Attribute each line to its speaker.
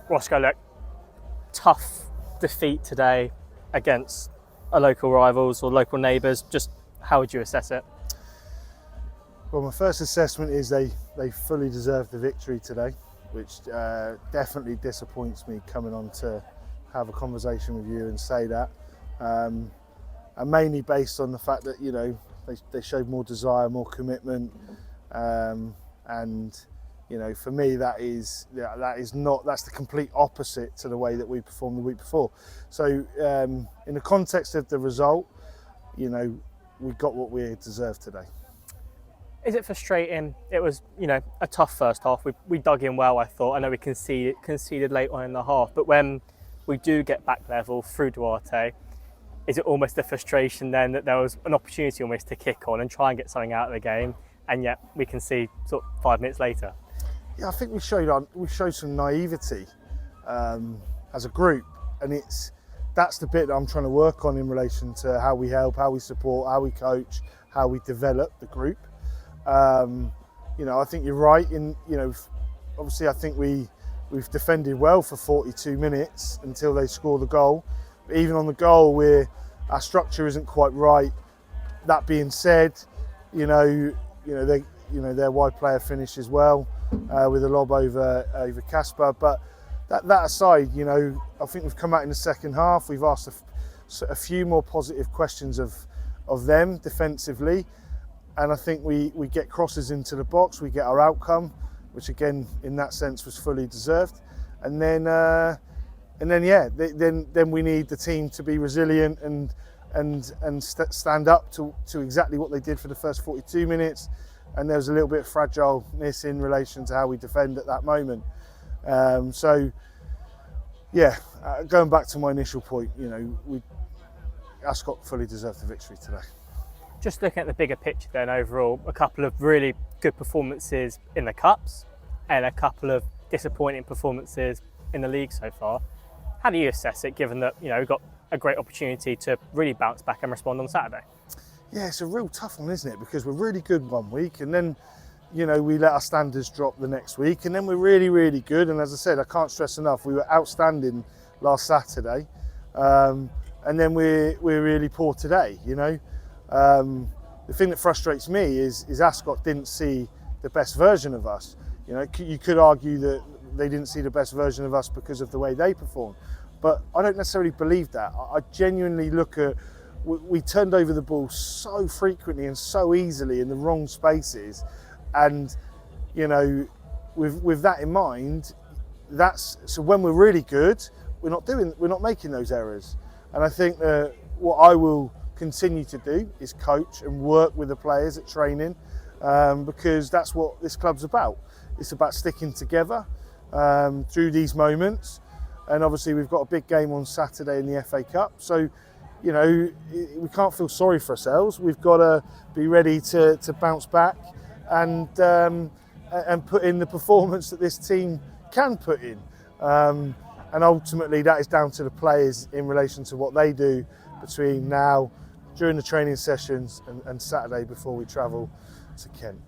Speaker 1: Roscoe, look, tough defeat today against a local rivals or local neighbours. Just how would you assess it?
Speaker 2: Well, my first assessment is they fully deserved the victory today, which definitely disappoints me coming on to have a conversation with you and say that. And mainly based on the fact that, you know, they showed more desire, more commitment, and you know, for me that's the complete opposite to the way that we performed the week before. So in the context of the result, you know, we got what we deserved today.
Speaker 1: Is it frustrating? It was, you know, a tough first half. We dug in well, I thought. I know we conceded late on in the half, but when we do get back level through Duarte, is it almost a frustration then that there was an opportunity almost to kick on and try and get something out of the game, and yet we can see sort of 5 minutes later?
Speaker 2: Yeah, I think we showed some naivety as a group, and that's the bit that I'm trying to work on in relation to how we help, how we support, how we coach, how we develop the group. You know, I think you're right in, you know, obviously I think we've defended well for 42 minutes until they score the goal. But even on the goal, our structure isn't quite right. That being said, their wide player finishes well with a lob over Casper. But that aside, you know, I think we've come out in the second half. We've asked a few more positive questions of them defensively, and I think we get crosses into the box. We get our outcome, which again, in that sense, was fully deserved. And then we need the team to be resilient and stand up to exactly what they did for the first 42 minutes. And there was a little bit of fragileness in relation to how we defend at that moment. Going back to my initial point, you know, Ascot fully deserved the victory today.
Speaker 1: Just looking at the bigger picture then overall, a couple of really good performances in the Cups and a couple of disappointing performances in the league so far. How do you assess it, given that, you know, we've got a great opportunity to really bounce back and respond on Saturday?
Speaker 2: Yeah, it's a real tough one, isn't it? Because we're really good one week, and then, you know, we let our standards drop the next week, and then we're really, really good. And as I said, I can't stress enough, we were outstanding last Saturday, and then we're really poor today. You know, the thing that frustrates me is Ascot didn't see the best version of us. You know, you could argue that they didn't see the best version of us because of the way they performed, but I don't necessarily believe that. I genuinely look at, we turned over the ball so frequently and so easily in the wrong spaces, and you know, with that in mind, so when we're really good, we're not making those errors. And I think that what I will continue to do is coach and work with the players at training, because that's what this club's about. It's about sticking together through these moments. And obviously we've got a big game on Saturday in the FA Cup, so you know, we can't feel sorry for ourselves. We've got to be ready to bounce back and put in the performance that this team can put in. And ultimately that is down to the players in relation to what they do between now, during the training sessions, and Saturday before we travel to Kent.